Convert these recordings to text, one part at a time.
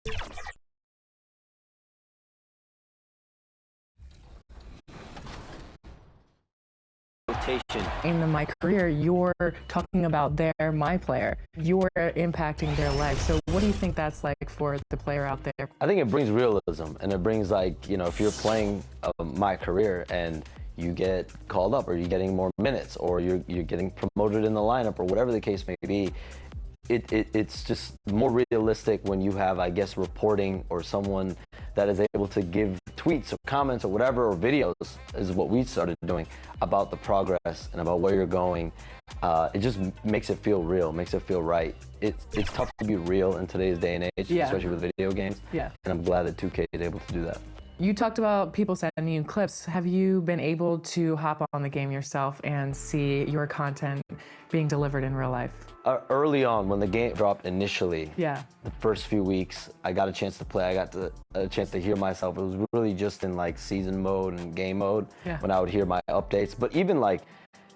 In my career, you're talking about they're my player. You're impacting their life. So what do you think that's like for the player out there? I think it brings realism, and it brings, like, you know, if you're playing my career and you get called up, or you're getting more minutes, or you're getting promoted in the lineup, or whatever the case may be, it's just more realistic when you have, I guess, reporting, or someone that is able to give tweets or comments or whatever, or videos, is what we started doing, about the progress and about where you're going. It just makes it feel real, makes it feel right. It's tough to be real in today's day and age, especially with video games. Yeah. And I'm glad that 2K is able to do that. You talked about people sending you clips. Have you been able to hop on the game yourself and see your content being delivered in real life? Early on, when the game dropped initially, the first few weeks, I got a chance to play. I got a chance to hear myself. It was really just in, like, season mode and game mode when I would hear my updates. But even, like,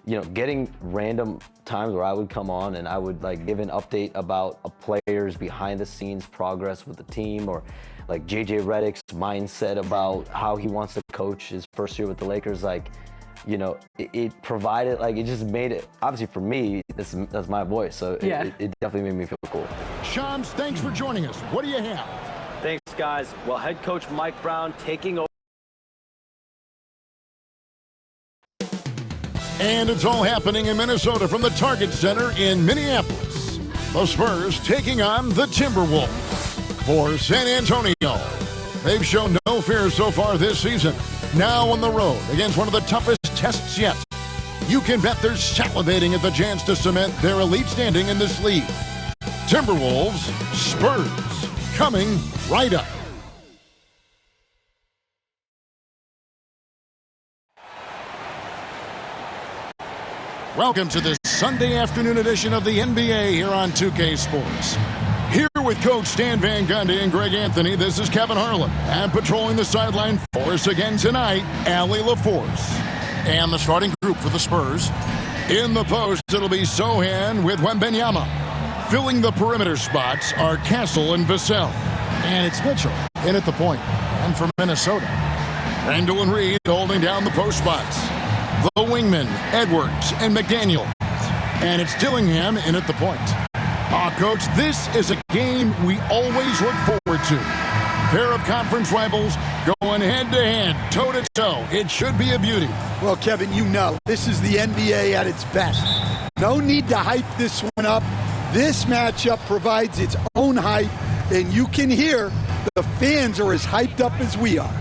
you know, getting random times where I would come on and I would, like, give an update about a player's behind the scenes progress with the team, or like JJ Redick's mindset about how he wants to coach his first year with the Lakers. Like, you know, it provided, like, it just made it, obviously for me, that's my voice, so it definitely made me feel cool. Shams, thanks for joining us. What do you have? Thanks, guys. Well, head coach Mike Brown taking over. And it's all happening in Minnesota from the Target Center in Minneapolis. The Spurs taking on the Timberwolves. For San Antonio, they've shown no fear so far this season. Now on the road against one of the toughest tests yet. You can bet they're salivating at the chance to cement their elite standing in this league. Timberwolves, Spurs, coming right up. Welcome to this Sunday afternoon edition of the NBA here on 2K Sports. Here with Coach Stan Van Gundy and Greg Anthony, this is Kevin Harlan. And patrolling the sideline for us again tonight, Allie LaForce. And the starting group for the Spurs. In the post, it'll be Sohan with Wembanyama. Filling the perimeter spots are Castle and Vassell. And it's Mitchell in at the point. And for Minnesota, Randall and Reed holding down the post spots. The wingmen, Edwards and McDaniel. And it's Dillingham in at the point. Coach, this is a game we always look forward to. Pair of conference rivals going head-to-head, toe-to-toe. It should be a beauty. Well, Kevin, you know, this is the NBA at its best. No need to hype this one up. This matchup provides its own hype, and you can hear the fans are as hyped up as we are.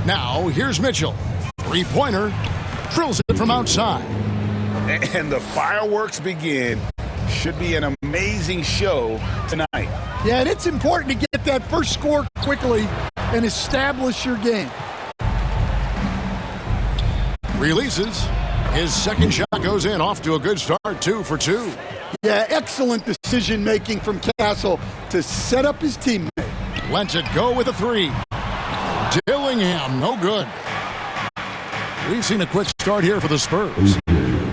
Now, here's Mitchell. Three-pointer, drills it from outside. And the fireworks begin. Should be an amazing show tonight. Yeah, and it's important to get that first score quickly and establish your game. Releases. His second shot goes in, off to a good start, 2 for 2. Yeah, excellent decision-making from Castle to set up his teammate. Lets it go with a 3. Dillingham, no good. We've seen a quick start here for the Spurs.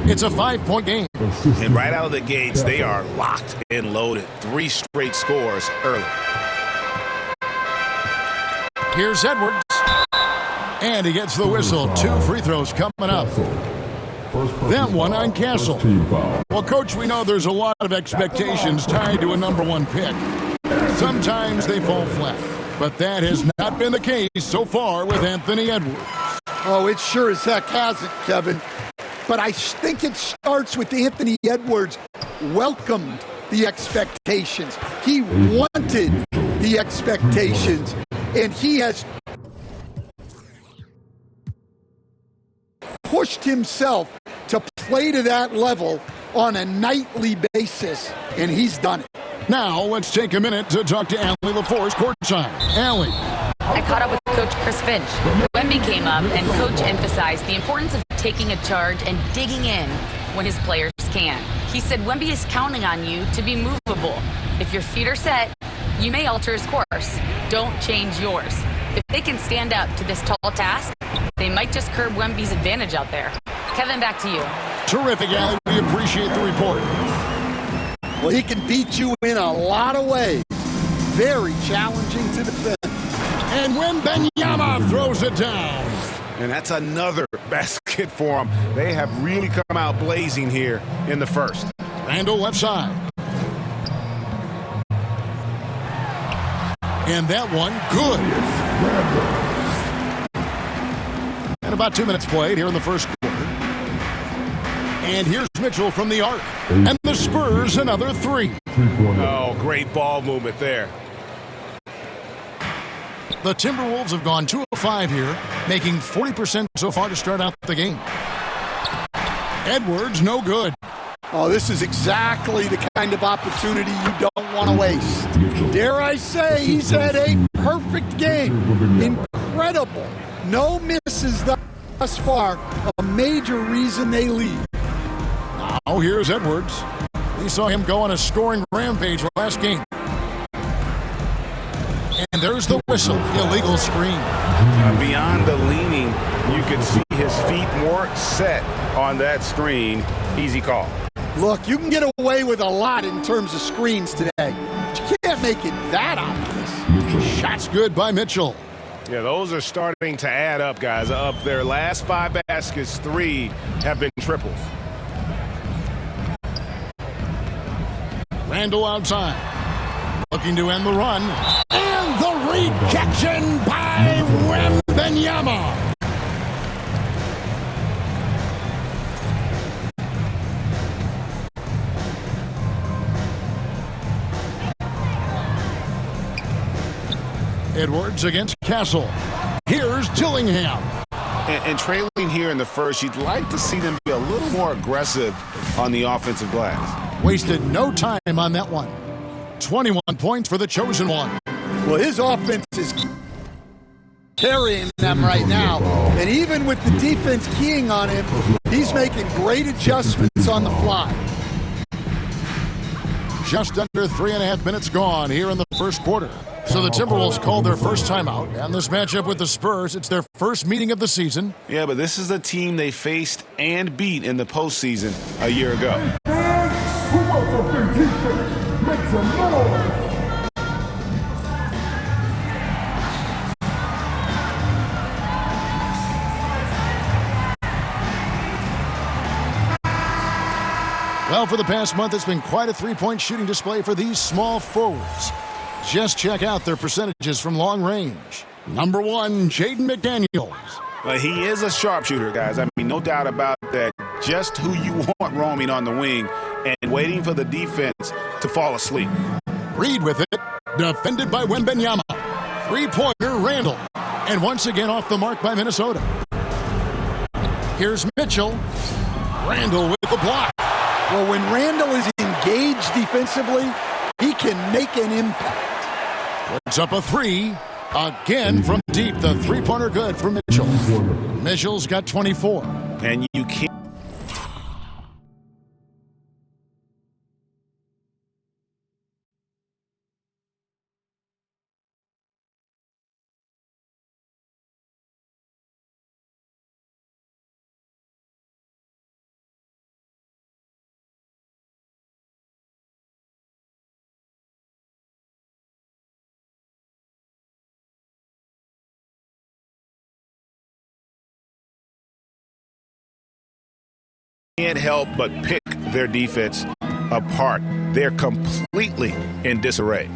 It's a 5-point game. And right out of the gates, they are locked and loaded. 3 straight scores early. Here's Edwards. And he gets the whistle. 2 free throws coming up. That one on Castle. Well, Coach, we know there's a lot of expectations tied to a number 1 pick. Sometimes they fall flat. But that has not been the case so far with Anthony Edwards. Oh, it sure as heck hasn't, Kevin. But I think it starts with Anthony Edwards welcomed the expectations. He wanted the expectations, and he has pushed himself to play to that level on a nightly basis, and he's done it. Now, let's take a minute to talk to Allie LaForce courtside. Allie. I caught up with Coach Chris Finch. Wemby came up, and Coach emphasized the importance of taking a charge and digging in when his players can. He said Wemby is counting on you to be movable. If your feet are set, you may alter his course. Don't change yours. If they can stand up to this tall task, they might just curb Wemby's advantage out there. Kevin, back to you. Terrific, Allie. We appreciate the report. Well, he can beat you in a lot of ways. very challenging to defend. And Wembanyama throws it down. And that's another basket for them. They have really come out blazing here in the first. Randall left side. And that one, good. And about 2 minutes played here in the first quarter. And here's Mitchell from the arc. And the Spurs another 3. Oh, great ball movement there. The Timberwolves have gone 2 of 5 here, making 40% so far to start out the game. Edwards, no good. Oh, this is exactly the kind of opportunity you don't want to waste. Dare I say, he's had a perfect game. Incredible. No misses thus far. A major reason they lead. Now here's Edwards. We saw him go on a scoring rampage last game. And there's the whistle. Illegal screen. Beyond the leaning, you can see his feet more set on that screen. Easy call. Look, you can get away with a lot in terms of screens today. But you can't make it that obvious. Shots good by Mitchell. Yeah, those are starting to add up, guys. Up their last 5 baskets, 3 have been triples. Randall outside. Looking to end the run. And the rejection by Wembanyama. Edwards against Castle. Here's Dillingham. And trailing here in the first, you'd like to see them be a little more aggressive on the offensive glass. Wasted no time on that one. 21 points for the chosen one. Well, his offense is carrying them right now. And even with the defense keying on him, he's making great adjustments on the fly. Just under 3.5 minutes gone here in the first quarter. So the Timberwolves called their first timeout. And this matchup with the Spurs, it's their first meeting of the season. Yeah, but this is a team they faced and beat in the postseason a year ago. Well, for the past month, it's been quite a three-point shooting display for these small forwards. Just check out their percentages from long range. Number 1, Jaden McDaniels. He is a sharpshooter, guys. I mean, no doubt about that. Just who you want roaming on the wing and waiting for the defense to fall asleep. Reed with it. Defended by Wembanyama. Three-pointer, Randall. And once again off the mark by Minnesota. Here's Mitchell. Randall with the block. Well, when Randall is engaged defensively, he can make an impact. Puts up a 3. Again from deep. The three-pointer good for Mitchell. Mitchell's got 24. And you can't. Can't help but pick their defense apart. They're completely in disarray.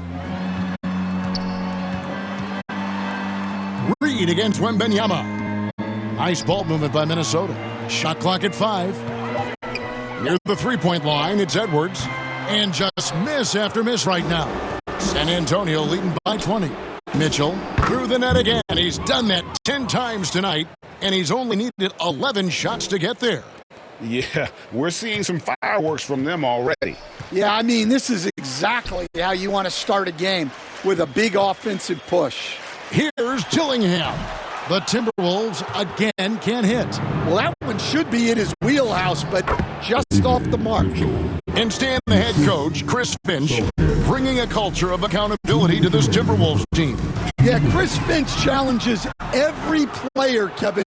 Reed against Wembanyama. Nice ball movement by Minnesota. Shot clock at 5. Near the three-point line, it's Edwards. And just miss after miss right now. San Antonio leading by 20. Mitchell through the net again. He's done that 10 times tonight, and he's only needed 11 shots to get there. Yeah, we're seeing some fireworks from them already. Yeah, I mean, this is exactly how you want to start a game, with a big offensive push. Here's Dillingham. The Timberwolves again can't hit. Well, that one should be in his wheelhouse, but just off the mark. And stand the head coach, Chris Finch, bringing a culture of accountability to this Timberwolves team. Yeah, Chris Finch challenges every player, Kevin,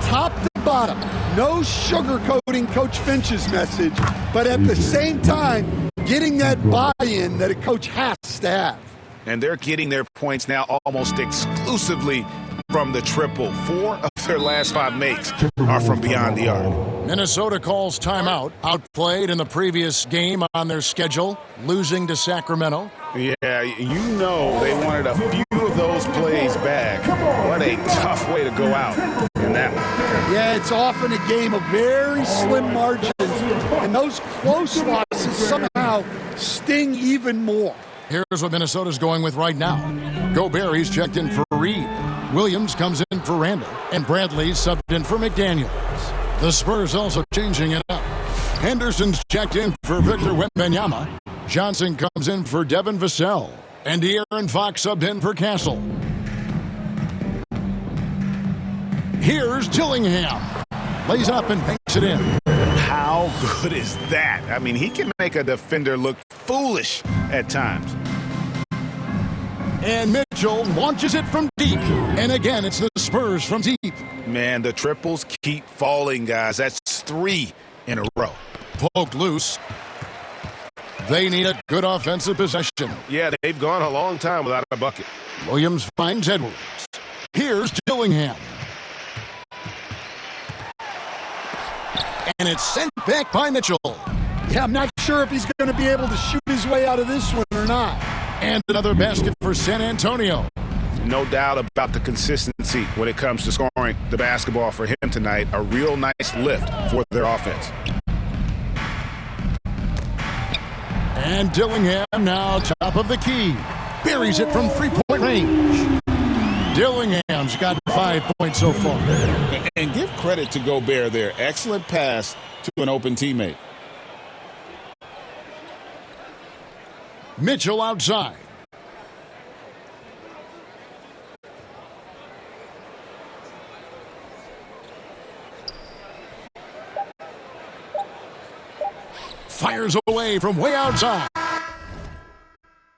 top to bottom. No sugarcoating Coach Finch's message, but at the same time, getting that buy-in that a coach has to have. And they're getting their points now almost exclusively from the triple. 4 of their last 5 makes are from beyond the arc. Minnesota calls timeout. Outplayed in the previous game on their schedule, losing to Sacramento. Yeah, you know they wanted a few of those plays back. What a tough way to go out in that one. Yeah, it's often a game of very slim margins, and those close losses somehow sting even more. Here's what Minnesota's going with right now. Gobert, he's checked in for Reed. Williams comes in for Randall, and Bradley subbed in for McDaniels. The Spurs also changing it up. Henderson's checked in for Victor Wembanyama. Johnson comes in for Devin Vassell, and De'Aaron Fox subbed in for Castle. Here's Dillingham. Lays up and banks it in. How good is that? I mean, he can make a defender look foolish at times. And Mitchell launches it from deep. And again, it's the Spurs from deep. Man, the triples keep falling, guys. That's 3 in a row. Poked loose. They need a good offensive possession. Yeah, they've gone a long time without a bucket. Williams finds Edwards. Here's Dillingham. And it's sent back by Mitchell. Yeah, I'm not sure if he's going to be able to shoot his way out of this one or not. And another basket for San Antonio. No doubt about the consistency when it comes to scoring the basketball for him tonight. A real nice lift for their offense. And Dillingham now top of the key. Buries it from three-point range. Dillingham's got 5 points so far. And give credit to Gobert there. Excellent pass to an open teammate. Mitchell outside. Fires away from way outside.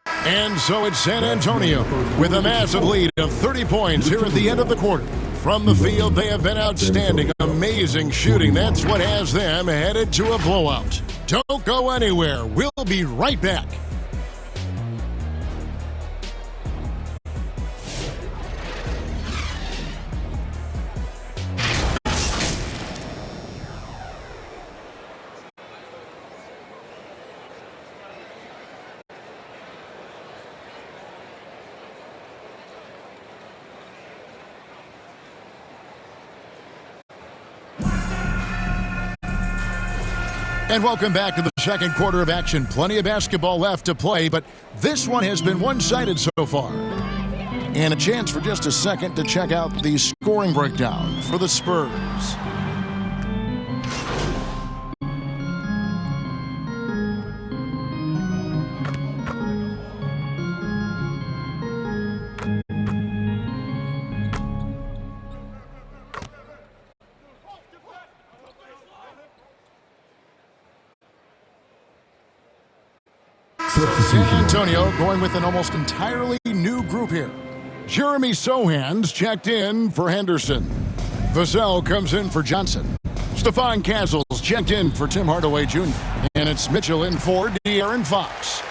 And so it's San Antonio with a massive lead of 30 points here at the end of the quarter. From the field, they have been outstanding. Amazing shooting. That's what has them headed to a blowout. Don't go anywhere. We'll be right back. And welcome back to the second quarter of action. Plenty of basketball left to play, but this one has been one-sided so far. And a chance for just a second to check out the scoring breakdown for the Spurs. San Antonio going with an almost entirely new group here. Jeremy Sohan's checked in for Henderson. Vassell comes in for Johnson. Stephon Castle's checked in for Tim Hardaway Jr. And it's Mitchell in for De'Aaron Fox.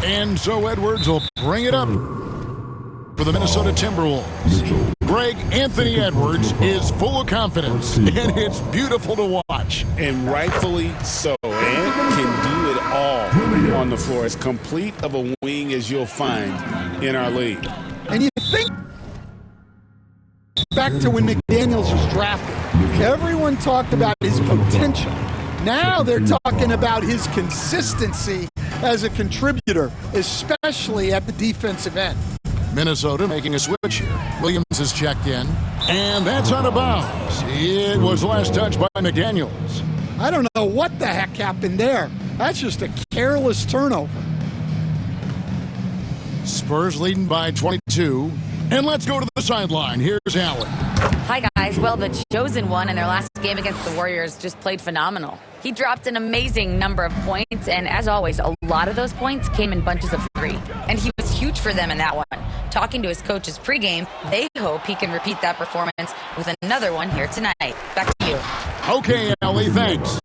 And so Edwards will bring it up for the Minnesota Timberwolves. Greg, Anthony Edwards is full of confidence, and it's beautiful to watch. And rightfully so. And can do it all on the floor. As complete of a wing as you'll find in our league. And you think back to when McDaniels was drafted. Everyone talked about his potential. Now they're talking about his consistency as a contributor, especially at the defensive end. Minnesota making a switch here. Williams is checked in, and that's out of bounds. It was last touched by McDaniels. I don't know what the heck happened there. That's just a careless turnover. Spurs leading by 22. And let's go to the sideline. Here's Allen. Hi, guys. Well, the chosen one in their last game against the Warriors just played phenomenal. He dropped an amazing number of points, and as always, a lot of those points came in bunches of 3. And he was huge for them in that one. Talking to his coaches pregame, they hope he can repeat that performance with another one here tonight. Back to you. Okay, Ellie, thanks.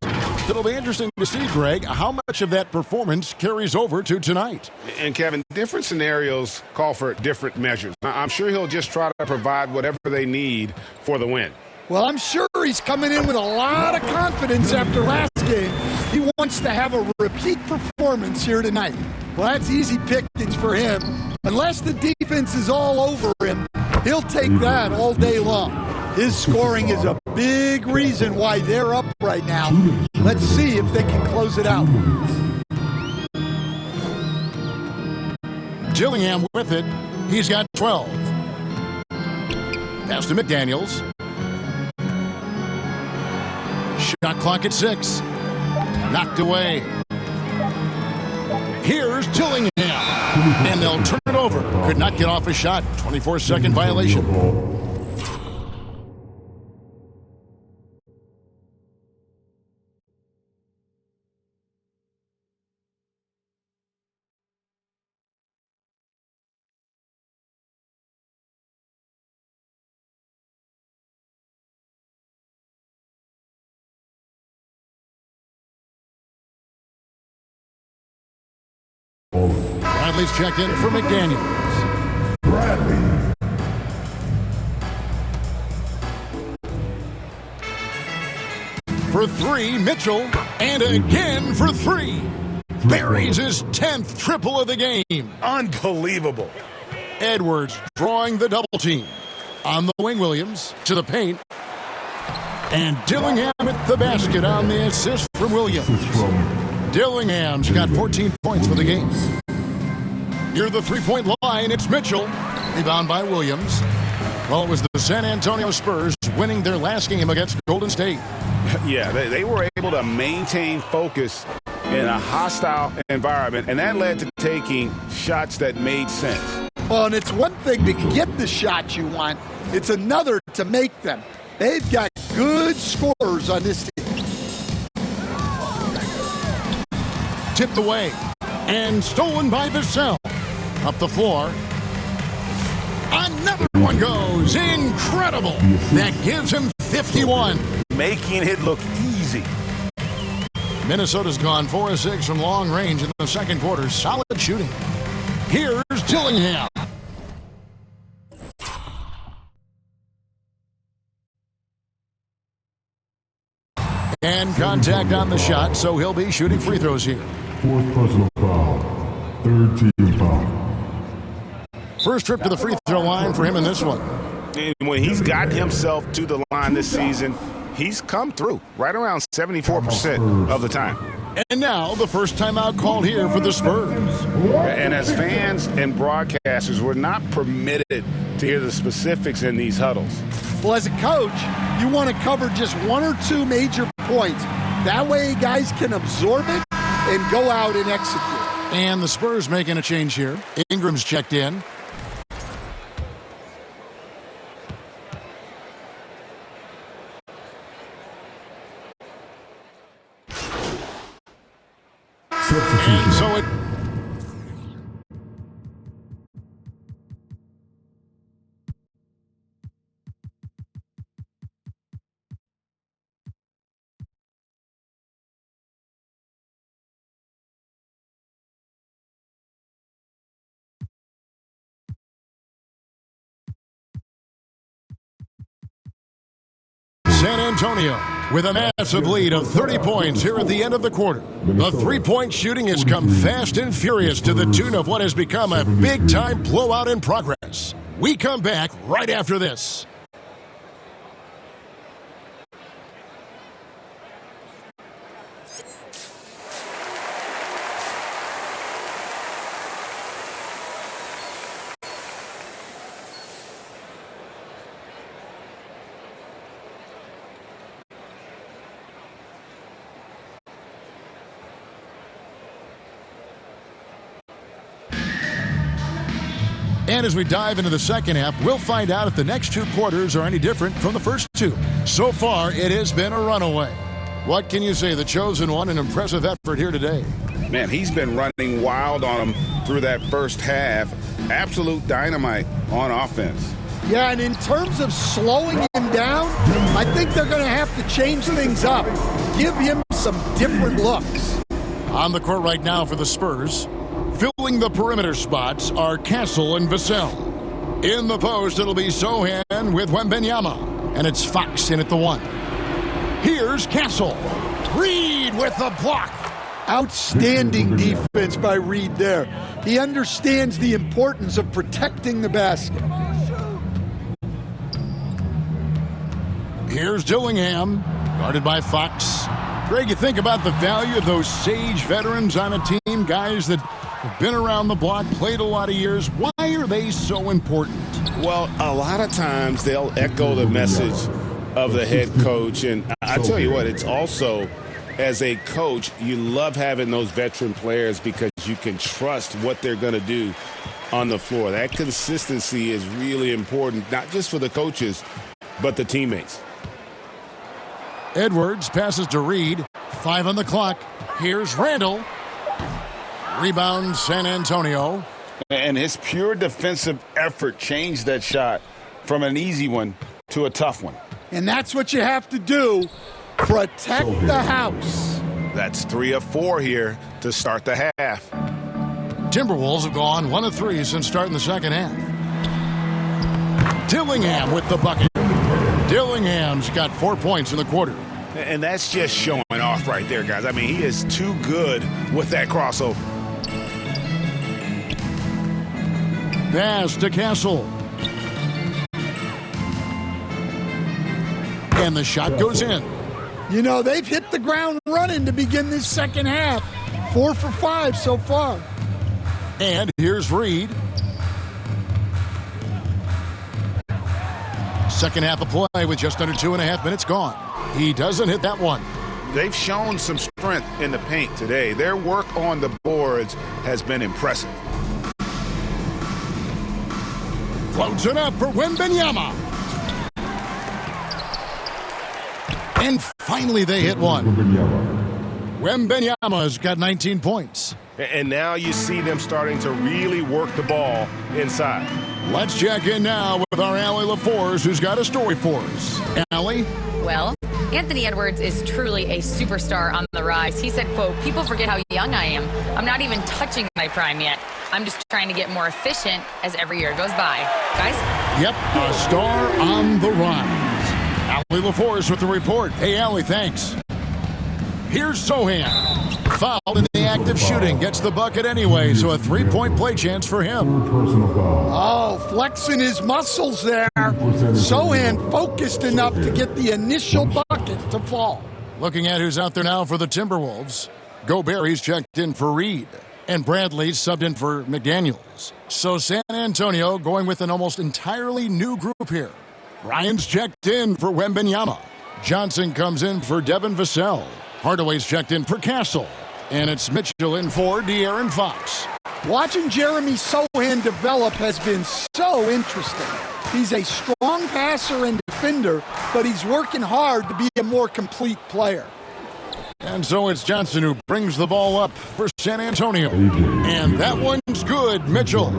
It'll be interesting to see, Greg, how much of that performance carries over to tonight. And, Kevin, different scenarios call for different measures. I'm sure he'll just try to provide whatever they need for the win. Well, I'm sure he's coming in with a lot of confidence after last game. He wants to have a repeat performance here tonight. Well, that's easy pickings for him. Unless the defense is all over him, he'll take that all day long. His scoring is a big reason why they're up right now. Let's see if they can close it out. Gillingham with it. He's got 12. Pass to McDaniels. Shot clock at 6. Knocked away. Here's Gillingham. And they'll turn it over. Could not get off a shot. 24-second violation. Bradley's checked in for McDaniels. Bradley. For 3, Mitchell. And again for 3. Buries his 10th triple of the game. Unbelievable. Edwards drawing the double team. On the wing, Williams to the paint. And Dillingham at the basket on the assist from Williams. Dillingham's got 14 points for the game. Near the three-point line, it's Mitchell. Rebound by Williams. Well, it was the San Antonio Spurs winning their last game against Golden State. Yeah, they were able to maintain focus in a hostile environment, and that led to taking shots that made sense. Well, and it's one thing to get the shots you want. It's another to make them. They've got good scorers on this team. Tipped away and stolen by Vassell. Up the floor. Another one goes. Incredible. That gives him 51. Making it look easy. Minnesota's gone 4 of 6 from long range in the second quarter. Solid shooting. Here's Dillingham. And contact on the shot, so he'll be shooting free throws here. 4th personal foul. 3rd team foul. First trip to the free throw line for him in this one. And when he's gotten himself to the line this season, he's come through right around 74% of the time. And now the first timeout called here for the Spurs. And as fans and broadcasters, we're not permitted to hear the specifics in these huddles. Well, as a coach, you want to cover just 1 or 2 major points. That way guys can absorb it and go out and execute. And the Spurs making a change here. Ingram's checked in. And so it... San Antonio with a massive lead of 30 points here at the end of the quarter. The three-point shooting has come fast and furious to the tune of what has become a big-time blowout in progress. We come back right after this. And as we dive into the second half, we'll find out if the next 2 quarters are any different from the first 2. So far, it has been a runaway. What can you say? The chosen one, an impressive effort here today. Man, he's been running wild on him through that first half. Absolute dynamite on offense. Yeah, and in terms of slowing him down, I think they're going to have to change things up. Give him some different looks. On the court right now for the Spurs, filling the perimeter spots are Castle and Vassell. In the post, it'll be Sohan with Wembanyama, and it's Fox in at the 1. Here's Castle. Reed with the block. Outstanding defense by Reed there. He understands the importance of protecting the basket. Here's Dillingham, guarded by Fox. Greg, you think about the value of those sage veterans on a team, guys that have been around the block, played a lot of years. Why are they so important? Well, a lot of times they'll echo the message of the head coach. And I tell you what, it's also, as a coach, you love having those veteran players because you can trust what they're going to do on the floor. That consistency is really important, not just for the coaches, but the teammates. Edwards passes to Reed. 5 on the clock. Here's Randall. Rebound, San Antonio. And his pure defensive effort changed that shot from an easy one to a tough one. And that's what you have to do. Protect the house. That's 3 of 4 here to start the half. Timberwolves have gone 1 of 3 since starting the second half. Dillingham with the bucket. Dillingham's got 4 points in the quarter. And that's just showing off right there, guys. I mean, he is too good with that crossover. Pass to Castle. And the shot goes in. You know, they've hit the ground running to begin this second half. 4 for 5 so far. And here's Reed. Second half of play with just under 2.5 minutes gone. He doesn't hit that one. They've shown some strength in the paint today. Their work on the boards has been impressive. Floats it up for Wembanyama. And finally they hit one. Wembanyama's got 19 points. And now you see them starting to really work the ball inside. Let's check in now with our Allie LaForce, who's got a story for us. Allie? Well, Anthony Edwards is truly a superstar on the rise. He said, quote, "People forget how young I am. I'm not even touching my prime yet. I'm just trying to get more efficient as every year goes by." Guys? Yep, a star on the rise. Allie LaForce with the report. Hey, Allie, thanks. Here's Sohan. Fouled in the act of shooting. Gets the bucket anyway, so a 3-point play chance for him. Personal foul. Oh, flexing his muscles there. Sohan focused enough to get the initial bucket to fall. Looking at who's out there now for the Timberwolves. Gobert's checked in for Reed. And Bradley's subbed in for McDaniels. So San Antonio going with an almost entirely new group here. Ryan's checked in for Wembanyama. Johnson comes in for Devin Vassell. Hardaway's checked in for Castle. And it's Mitchell in for De'Aaron Fox. Watching Jeremy Sohan develop has been so interesting. He's a strong passer and defender, but he's working hard to be a more complete player. And so it's Johnson who brings the ball up for San Antonio. And that one's good, Mitchell.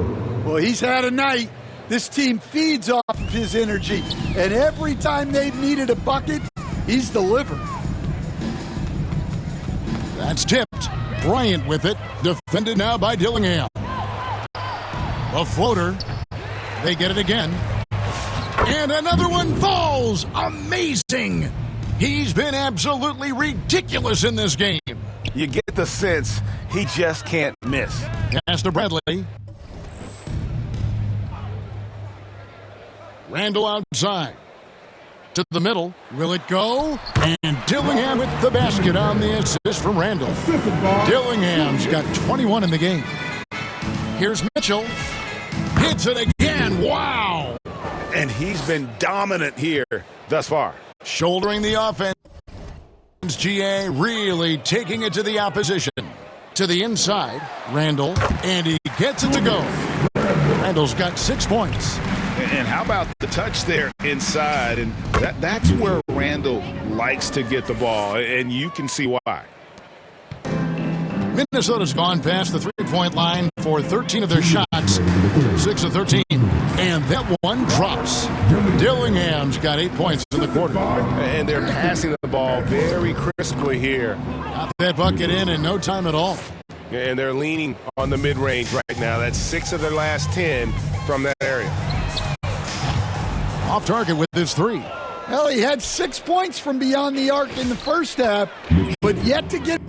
Well, he's had a night. This team feeds off of his energy, and every time they've needed a bucket, he's delivered. That's tipped. Bryant with it. Defended now by Dillingham. A floater. They get it again. And another one falls. Amazing. He's been absolutely ridiculous in this game. You get the sense he just can't miss. Pass to Bradley. Randall outside. To the middle. Will it go? And Dillingham with the basket on the assist from Randall. Dillingham's got 21 in the game. Here's Mitchell. Hits it again. Wow. And he's been dominant here thus far. Shouldering the offense. GA really taking it to the opposition. To the inside. Randall. And he gets it to go. Randall's got 6 points. And how about the touch there inside? And that's where Randall likes to get the ball, and you can see why. Minnesota's gone past the three-point line for 13 of their shots. 6 of 13. And that one drops. Dillingham's got 8 points in the quarter. And they're passing the ball very crisply here. Got that bucket in no time at all. And they're leaning on the mid-range right now. That's 6 of their last 10 from that area. Off target with his 3. Well, he had 6 points from beyond the arc in the first half, but yet to get...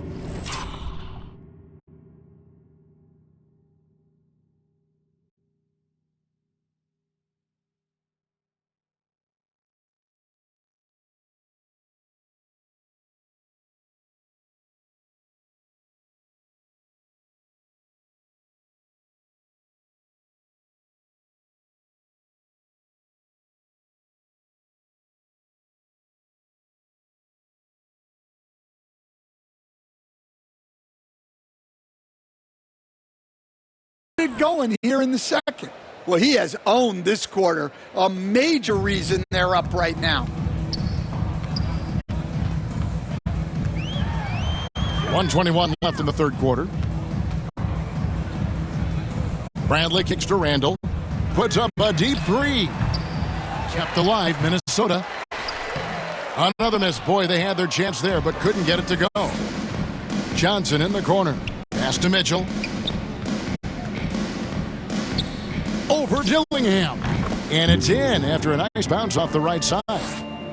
going here in the second. Well, he has owned this quarter, a major reason they're up right now. 1:21 left in the third quarter. Bradley kicks to Randall. Puts up a deep 3. Kept alive, Minnesota. Another miss. Boy, they had their chance there, but couldn't get it to go. Johnson in the corner. Pass to Mitchell. Over Dillingham. And it's in after a nice bounce off the right side.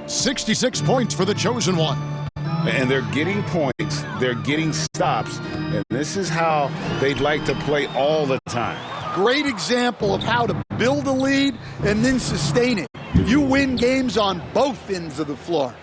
66 points for the chosen one. And they're getting points. They're getting stops. And this is how they'd like to play all the time. Great example of how to build a lead and then sustain it. You win games on both ends of the floor.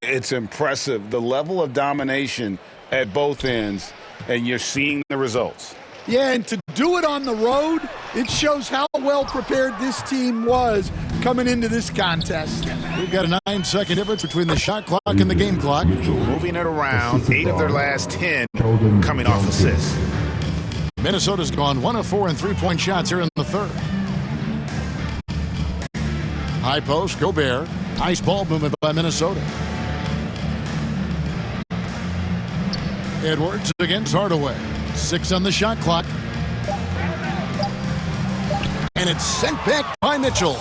It's impressive, the level of domination at both ends, and you're seeing the results. Yeah, and to do it on the road, it shows how well prepared this team was coming into this contest. We've got a 9-second difference between the shot clock and the game clock. Moving it around, 8 of their last 10 coming off assists. Minnesota's gone 1 of 4 in three-point shots here in the third. High post, Gobert. Nice ball movement by Minnesota. Edwards against Hardaway. 6 on the shot clock. And it's sent back by Mitchell.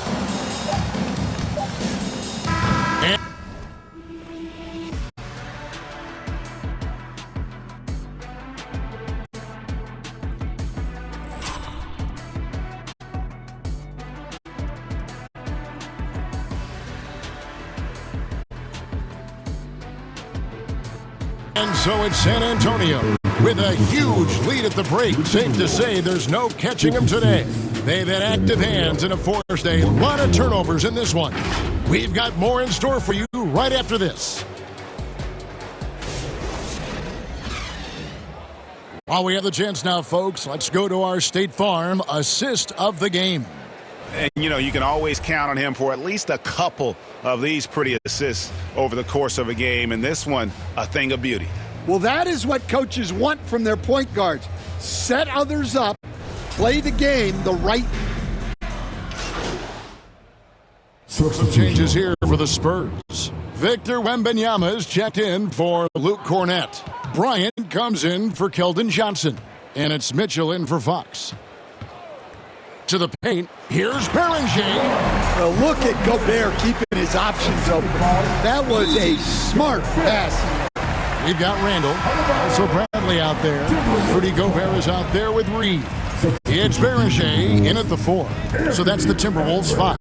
And so it's San Antonio with a huge lead at the break. Safe to say there's no catching them today. They've had active hands and have forced a lot of turnovers in this one. We've got more in store for you right after this. While we have the chance now, folks, let's go to our State Farm assist of the game. And, you know, you can always count on him for at least a couple of these pretty assists over the course of a game. And this one, a thing of beauty. Well, that is what coaches want from their point guards. Set others up, play the game the right. Some changes here for the Spurs. Victor Wembanyama is checked in for Luke Cornett. Bryant comes in for Keldon Johnson. And it's Mitchell in for Fox. To the paint, here's Beringer. Well, look at Gobert keeping his options open. That was a smart pass. We've got Randall, also Bradley out there. Rudy Gobert is out there with Reed. It's Beringer in at the 4. So that's the Timberwolves 5.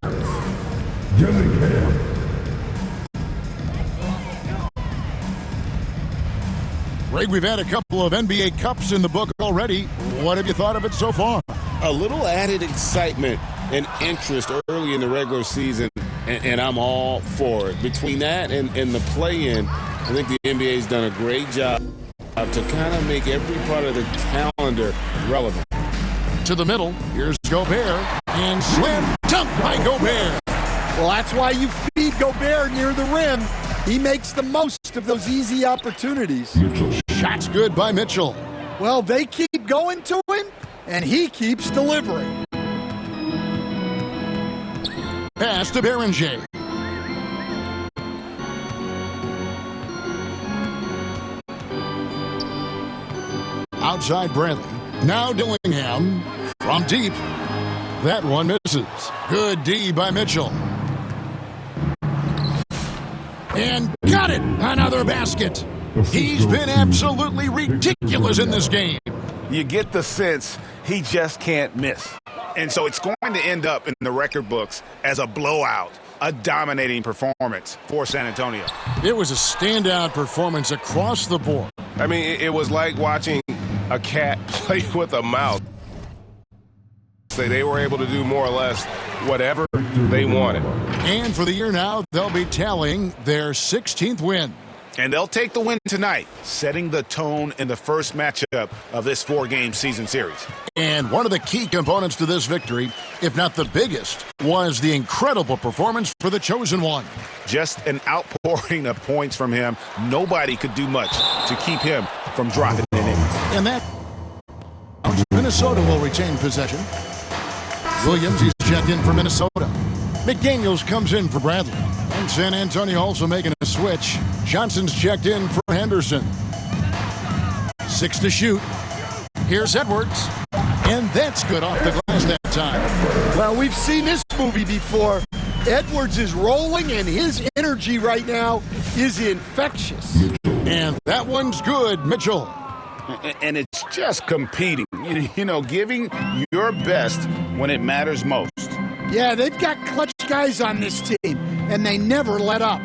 Greg, we've had a couple of NBA Cups in the book already. What have you thought of it so far? A little added excitement and interest early in the regular season, and I'm all for it. Between that and the play-in, I think the NBA's done a great job to kind of make every part of the calendar relevant. To the middle, here's Gobert, and slam dunk by Gobert. Well, that's why you feed Gobert near the rim. He makes the most of those easy opportunities. Shots good by Mitchell. Well, they keep going to him, and he keeps delivering. Pass to Beringer. Outside Bradley. Now Dillingham from deep. That one misses. Good D by Mitchell. And got it! Another basket. He's been absolutely ridiculous in this game. You get the sense he just can't miss. And so it's going to end up in the record books as a blowout, a dominating performance for San Antonio. It was a standout performance across the board. I mean, it was like watching a cat play with a mouse. They were able to do more or less whatever they wanted. And for the year now, they'll be tallying their 16th win. And they'll take the win tonight, setting the tone in the first matchup of this 4-game season series. And one of the key components to this victory, if not the biggest, was the incredible performance for the chosen one. Just an outpouring of points from him. Nobody could do much to keep him from dropping it in. And that Minnesota will retain possession. Williams, he's checked in for Minnesota. McDaniels comes in for Bradley. And San Antonio also making a switch. Johnson's checked in for Henderson. 6 to shoot. Here's Edwards. And that's good off the glass that time. Well, we've seen this movie before. Edwards is rolling, and his energy right now is infectious. And that one's good, Mitchell. And it's just competing, you know, giving your best when it matters most. Yeah, they've got clutch guys on this team, and they never let up.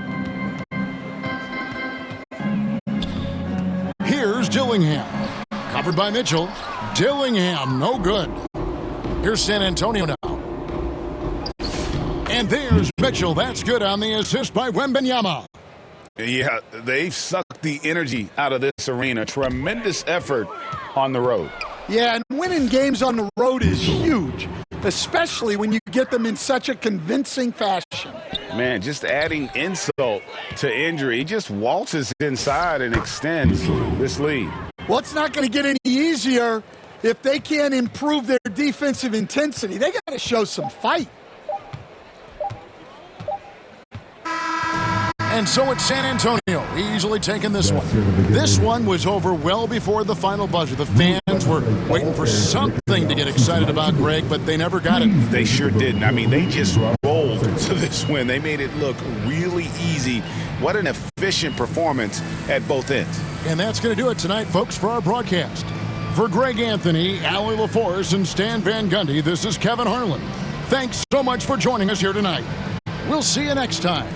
Here's Dillingham. Covered by Mitchell. Dillingham, no good. Here's San Antonio now. And there's Mitchell. That's good on the assist by Wembanyama. Yeah, they've sucked the energy out of this arena. Tremendous effort on the road. Yeah, and winning games on the road is huge, especially when you get them in such a convincing fashion. Man, just adding insult to injury. He just waltzes inside and extends this lead. Well, it's not going to get any easier if they can't improve their defensive intensity. They got to show some fight. And so it's San Antonio, easily taking this one. This one was over well before the final buzzer. The fans were waiting for something to get excited about, Greg, but they never got it. They sure didn't. I mean, they just rolled to this win. They made it look really easy. What an efficient performance at both ends. And that's going to do it tonight, folks, for our broadcast. For Greg Anthony, Allie LaForce, and Stan Van Gundy, this is Kevin Harlan. Thanks so much for joining us here tonight. We'll see you next time.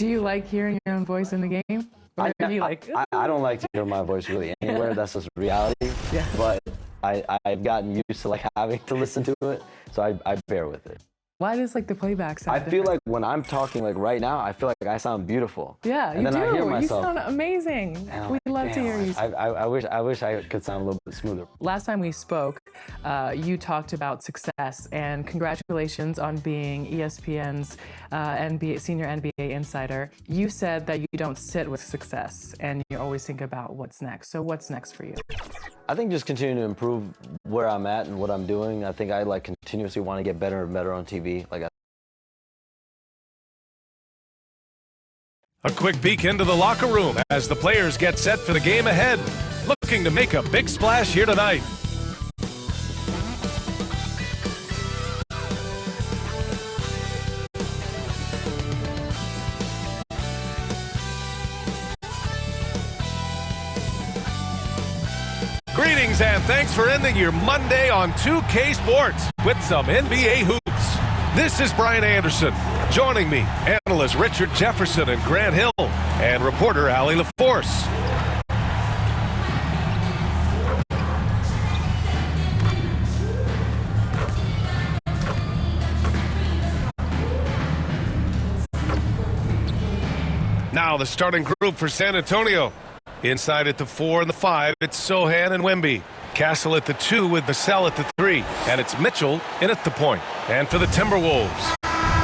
Do you like hearing your own voice in the game? Or are you like, I don't like to hear my voice really anywhere. That's just reality. Yeah. But I've gotten used to like having to listen to it, so I bear with it. why does like the playback sound I feel like when I'm talking like right now, I feel like I sound beautiful. Yeah, and you then do. I hear myself, You sound amazing. and I'm We like, love to hear you. I wish I could sound a little bit smoother. Last time we spoke, you talked about success, and congratulations on being ESPN's senior NBA insider. You said that you don't sit with success, and you always think about what's next. So what's next for you? I think just continuing to improve where I'm at and what I'm doing. I think I like continuously want to get better and better on TV. A quick peek into the locker room as the players get set for the game ahead, looking to make a big splash here tonight. Greetings and thanks for ending your Monday on 2K Sports with some NBA hoops. This is Brian Anderson. Joining me, analysts Richard Jefferson and Grant Hill, and reporter Allie LaForce. Now the starting group for San Antonio. Inside at the 4 and the 5, it's Sohan and Wemby. Castle at the 2 with Vassell at the 3. And it's Mitchell in at the point. And for the Timberwolves,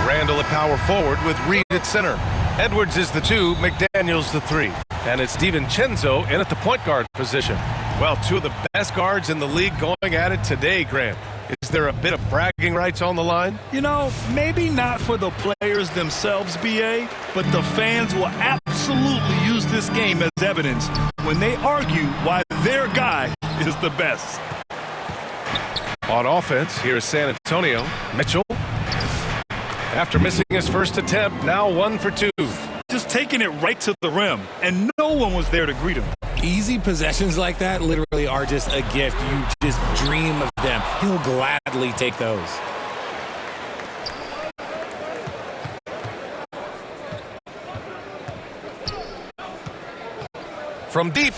Randall at power forward with Reed at center. Edwards is the 2, McDaniels the 3. And it's DiVincenzo in at the point guard position. Well, two of the best guards in the league going at it today, Grant. Is there a bit of bragging rights on the line? You know, maybe not for the players themselves, BA, but the fans will absolutely use this game as evidence when they argue why their guy is the best. On offense, here's San Antonio. Mitchell, after missing his first attempt, now 1 for 2. Just taking it right to the rim, and no one was there to greet him. Easy possessions like that literally are just a gift. You just dream of them. He'll gladly take those. From deep,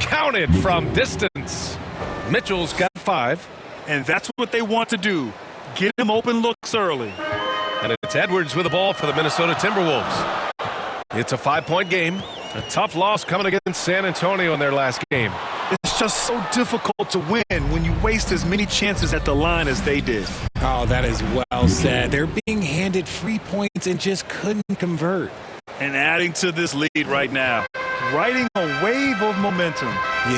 counted from distance. Mitchell's got 5. And that's what they want to do. Get him open looks early. And it's Edwards with the ball for the Minnesota Timberwolves. It's a 5-point game. A tough loss coming against San Antonio in their last game. It's just so difficult to win when you waste as many chances at the line as they did. Oh, that is well said. They're being handed free points and just couldn't convert. And adding to this lead right now, riding a wave of momentum.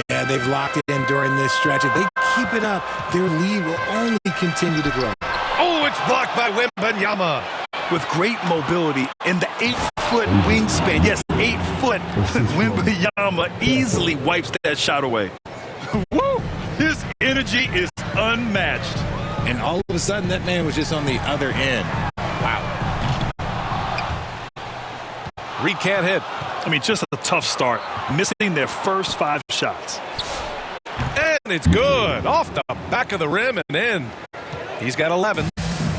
Yeah, they've locked it in during this stretch. If they keep it up, their lead will only continue to grow. Oh, it's blocked by Wembanyama. With great mobility and the 8-foot wingspan. Yes, 8 foot. Wembanyama easily wipes that shot away. Woo! His energy is unmatched. And all of a sudden, that man was just on the other end. Wow. Reed can't hit. I mean, just a tough start. Missing their first 5 shots. And it's good. Off the back of the rim and in. He's got 11.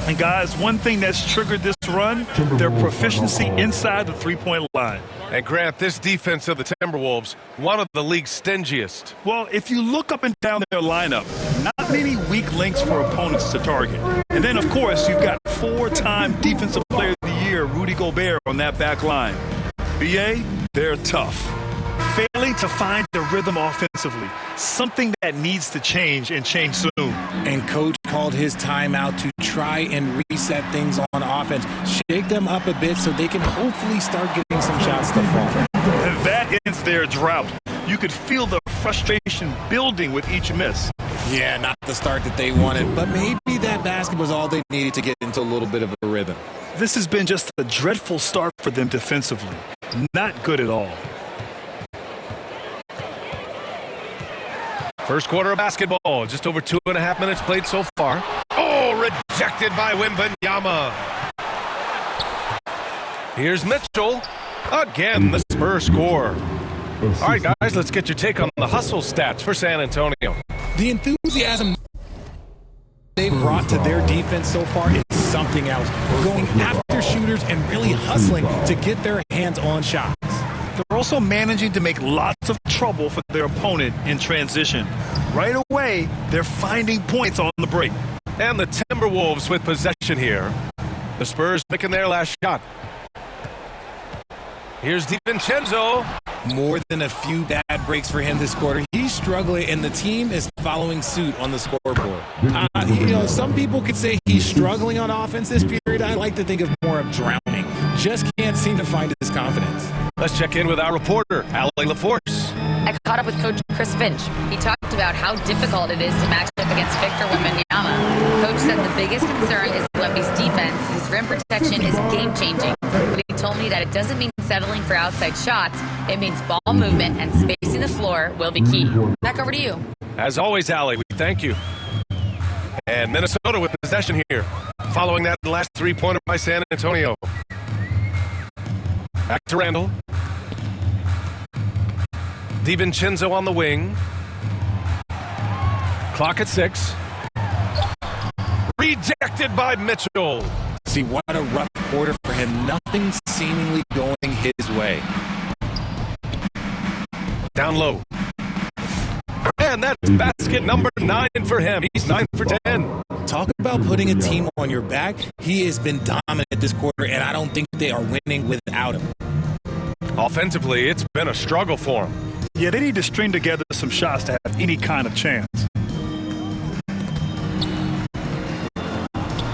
And guys, one thing that's triggered this run, their proficiency inside the three-point line. And Grant, this defense of the Timberwolves, one of the league's stingiest. Well, if you look up and down their lineup, not many weak links for opponents to target. And then, of course, you've got 4-time Defensive Player of the Year, Rudy Gobert, on that back line. BA, they're tough. Failing to find the rhythm offensively, something that needs to change and change soon. And Coach called his timeout to try and reset things on offense, shake them up a bit so they can hopefully start getting some shots to fall. And that ends their drought. You could feel the frustration building with each miss. Yeah, not the start that they wanted, but maybe that basket was all they needed to get into a little bit of a rhythm. This has been just a dreadful start for them defensively. Not good at all. First quarter of basketball, just over 2.5 minutes played so far. Oh, rejected by Wembanyama. Here's Mitchell. Again, the Spurs score. All right, guys, let's get your take on the hustle stats for San Antonio. The enthusiasm they've brought to their defense so far is something else. Going after shooters and really hustling to get their hands on shots. They're also managing to make lots of trouble for their opponent in transition. Right away, they're finding points on the break. And the Timberwolves with possession here. The Spurs making their last shot. Here's DiVincenzo. More than a few bad breaks for him this quarter. He's struggling, and the team is following suit on the scoreboard. Some people could say he's struggling on offense this period. I like to think of more of drowning. Just can't seem to find his confidence. Let's check in with our reporter, Allie LaForce. I caught up with Coach Chris Finch. He talked about how difficult it is to match up against Victor Wembanyama. Coach said the biggest concern is Wemby's defense. His rim protection is game-changing. But he told me that it doesn't mean settling for outside shots. It means ball movement and spacing the floor will be key. Back over to you. As always, Allie, we thank you. And Minnesota with possession here. Following that last three-pointer by San Antonio. Back to Randall. DiVincenzo on the wing. Clock at 6. Rejected by Mitchell. See, what a rough quarter for him. Nothing seemingly going his way. Down low. And that's basket number 9 for him. He's 9 for 10. Talk about putting a team on your back. He has been dominant this quarter, and I don't think they are winning without him. Offensively, it's been a struggle for him. Yeah, they need to string together some shots to have any kind of chance.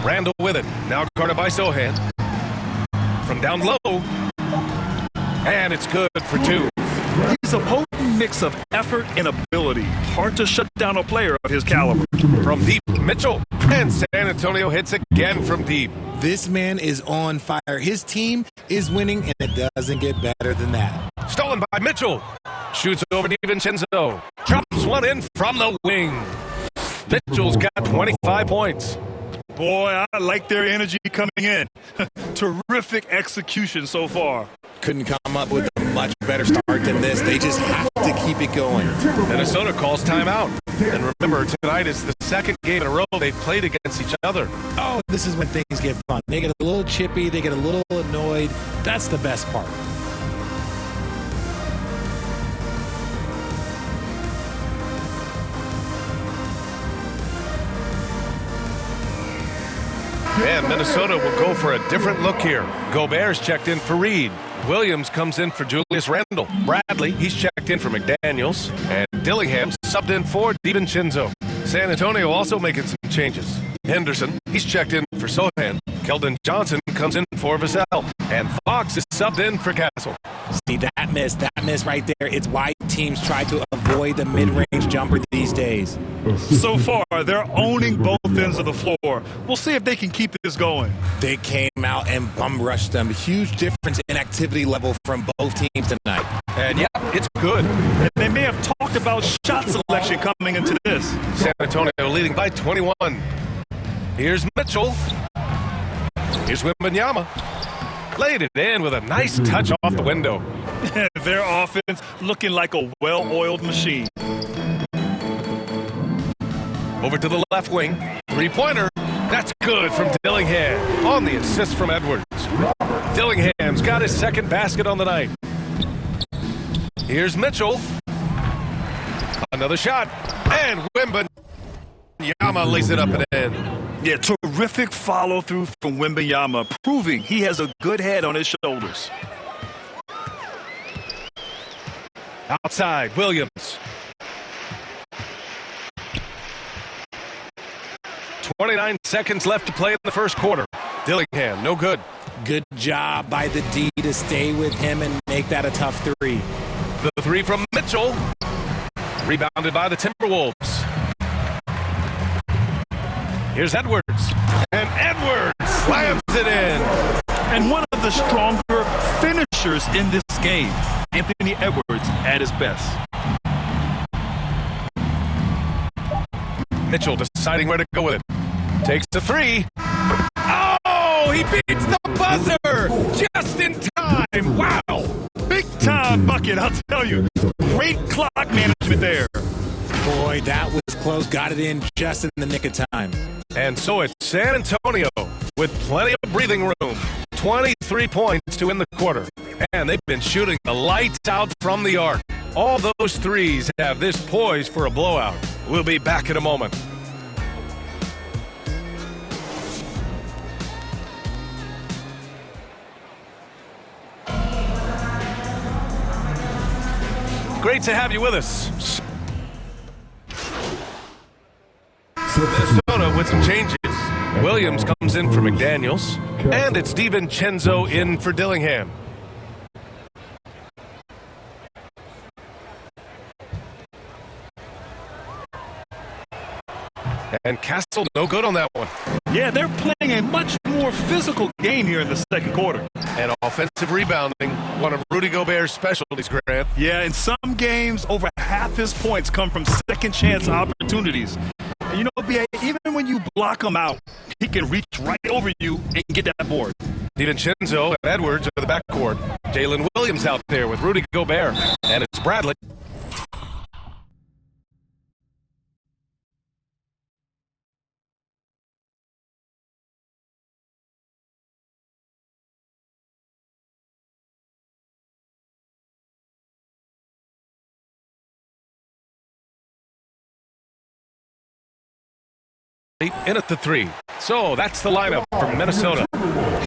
Randall with it. Now guarded by Sohan. From down low. And it's good for 2. He's a potent mix of effort and ability. Hard to shut down a player of his caliber. From deep, Mitchell. And San Antonio hits again from deep. This man is on fire. His team is winning, and it doesn't get better than that. Stolen by Mitchell. Shoots over DiVincenzo. Drops one in from the wing. Mitchell's got 25 points. Boy, I like their energy coming in. Terrific execution so far. Couldn't come up with a much better start than this. They just have to keep it going. Minnesota calls timeout. And remember, tonight is the second game in a row they've played against each other. Oh, this is when things get fun. They get a little chippy. They get a little annoyed. That's the best part. And Minnesota will go for a different look here. Gobert's checked in for Reed. Williams comes in for Julius Randle. Bradley, he's checked in for McDaniels. And Dillingham subbed in for DiVincenzo. San Antonio also making some changes. Henderson, he's checked in for Sohan. Keldon Johnson comes in for Vassell. And Fox is subbed in for Castle. See, that miss right there. It's why teams try to avoid the mid-range jumper these days. So far, they're owning both ends of the floor. We'll see if they can keep this going. They came out and bum-rushed them. Huge difference in activity level from both teams tonight. And yeah, it's good. They may have talked about shot selection coming into this. San Antonio leading by 21. Here's Mitchell. Here's Wembanyama. Laid it in with a nice touch off the window. Their offense looking like a well-oiled machine. Over to the left wing. Three-pointer. That's good from Dillingham on the assist from Edwards. Dillingham's got his second basket on the night. Here's Mitchell. Another shot. And Wembanyama lays it up and in. Yeah, terrific follow-through from Wembanyama, proving he has a good head on his shoulders. Outside, Williams. 29 seconds left to play in the first quarter. Dillingham, no good. Good job by the D to stay with him and make that a tough three. The three from Mitchell. Rebounded by the Timberwolves. Here's Edwards. And Edwards slams it in. And one of the stronger finishers in this game, Anthony Edwards at his best. Mitchell deciding where to go with it. Takes the three. Oh, he beats the buzzer just in time. Wow. Big time bucket, I'll tell you. Great clock management there. Boy, that was close, got it in just in the nick of time. And so it's San Antonio with plenty of breathing room. 23 points to win the quarter. And they've been shooting the lights out from the arc. All those threes have this poised for a blowout. We'll be back in a moment. Great to have you with us. Minnesota with some changes. Williams comes in for McDaniels, and it's DiVincenzo in for Dillingham. And Castle, no good on that one. Yeah, they're playing a much more physical game here in the second quarter. And offensive rebounding, one of Rudy Gobert's specialties, Grant. Yeah, in some games, over half his points come from second chance opportunities. And you know, B.A., even when you block him out, he can reach right over you and get that board. DiVincenzo and Edwards are the backcourt. Jalen Williams out there with Rudy Gobert. And it's Bradley. In at the three. So that's the lineup for Minnesota.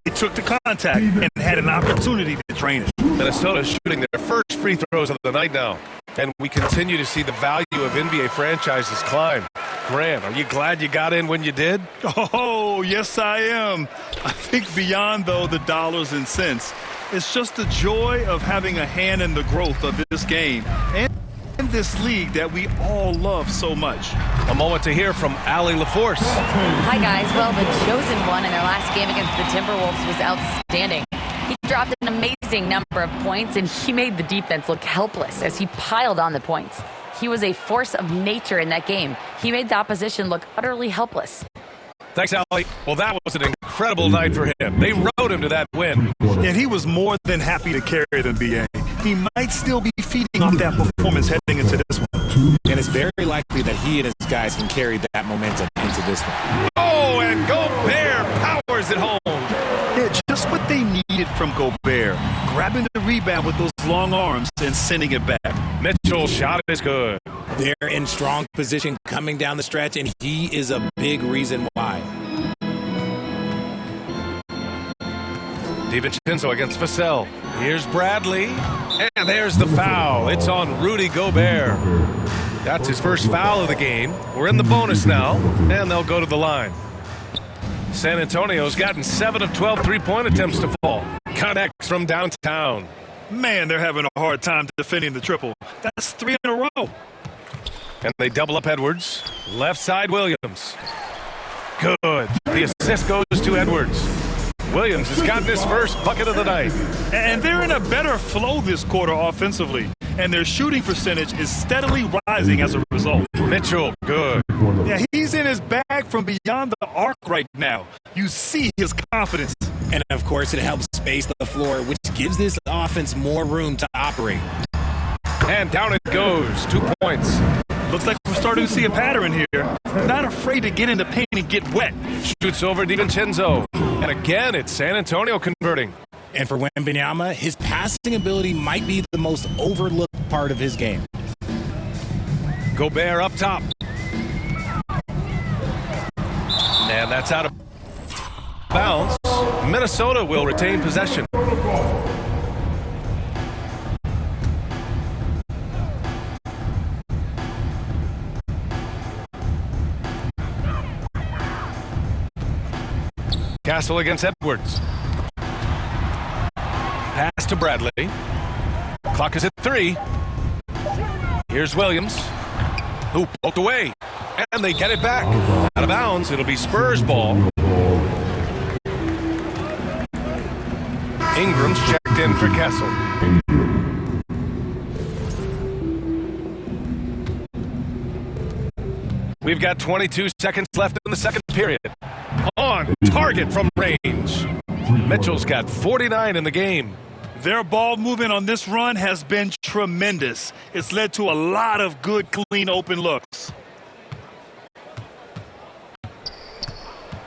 He took the contact and had an opportunity to drain it. Minnesota shooting their first free throws of the night now. And we continue to see the value of NBA franchises climb. Grant, are you glad you got in when you did? Oh, yes, I am. I think beyond, though, the dollars and cents, it's just the joy of having a hand in the growth of this game and in this league that we all love so much. A moment to hear from Allie LaForce. Hi, guys. Well, the chosen one in their last game against the Timberwolves was outstanding. He dropped an amazing number of points, and he made the defense look helpless as he piled on the points. He was a force of nature in that game. He made the opposition look utterly helpless. Thanks, Allie. Well, that was an incredible night for him. They rode him to that win. And he was more than happy to carry them, B.A. He might still be feeding off that performance heading into this one. And it's very likely that he and his guys can carry that momentum into this one. Oh, and Gobert powers it home. Yeah, just what they needed from Gobert. Grabbing the rebound with those long arms and sending it back. Mitchell's shot is good. They're in strong position coming down the stretch, and he is a big reason why. DiVincenzo against Vassell. Here's Bradley. And there's the foul. It's on Rudy Gobert. That's his first foul of the game. We're in the bonus now, and they'll go to the line. San Antonio's gotten 7 of 12 three-point attempts to fall. Connects from downtown. Man, they're having a hard time defending the triple. That's 3 in a row. And they double up Edwards. Left side Williams. Good. The assist goes to Edwards. Williams has gotten his first bucket of the night. And they're in a better flow this quarter offensively. And their shooting percentage is steadily rising as a result. Mitchell, good. Yeah, he's in his bag from beyond the arc right now. You see his confidence. And, of course, it helps space the floor, which gives this offense more room to operate. And down it goes. 2 points. Looks like we're starting to see a pattern here. Not afraid to get in the paint and get wet. Shoots over DiVincenzo. And again, it's San Antonio converting. And for Wembanyama, his passing ability might be the most overlooked part of his game. Gobert up top. And that's out of bounds. Minnesota will retain possession. Castle against Edwards. Pass to Bradley. Clock is at 3. Here's Williams, who poked away. And they get it back. Out of bounds. It'll be Spurs ball. Ingram's checked in for Castle. We've got 22 seconds left in the second period. On target from range. Mitchell's got 49 in the game. Their ball movement on this run has been tremendous. It's led to a lot of good, clean, open looks.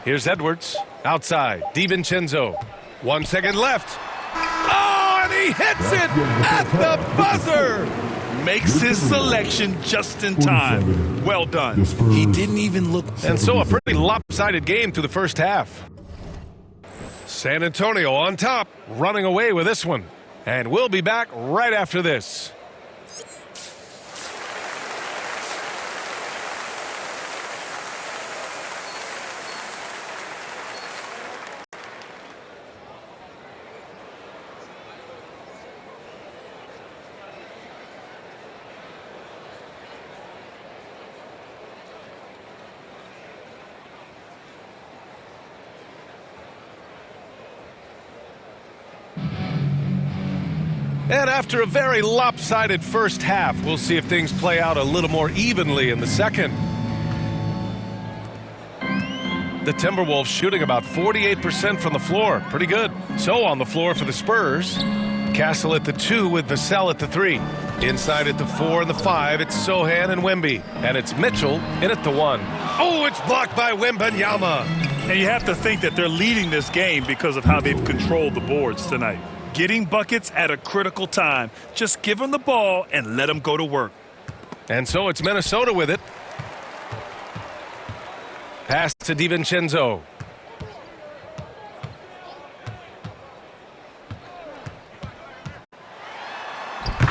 Here's Edwards. Outside. DiVincenzo. 1 second left. Oh, and he hits it at the buzzer. Makes his selection just in time. Well done. He didn't even look. And so a pretty lopsided game through the first half. San Antonio on top, running away with this one. And we'll be back right after this. And after a very lopsided first half, we'll see if things play out a little more evenly in the second. The Timberwolves shooting about 48% from the floor. Pretty good. So on the floor for the Spurs, Castle at the 2 with Vassell at the 3. Inside at the 4 and the 5, it's Sohan and Wemby. And it's Mitchell in at the 1. Oh, it's blocked by Wembanyama. And you have to think that they're leading this game because of how they've controlled the boards tonight. Getting buckets at a critical time. Just give them the ball and let them go to work. And so it's Minnesota with it. Pass to DiVincenzo.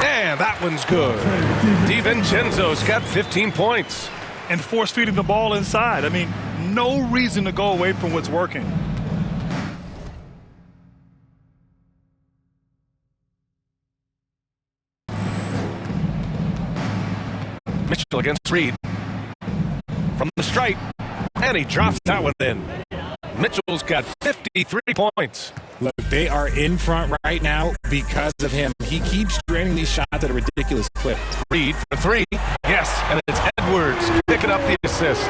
And that one's good. DiVincenzo's got 15 points. And force feeding the ball inside. I mean, no reason to go away from what's working. Mitchell against Reed. From the stripe. And he drops that one in. Mitchell's got 53 points. Look, they are in front right now because of him. He keeps draining these shots at a ridiculous clip. Reed for 3. Yes, and it's Edwards picking up the assist.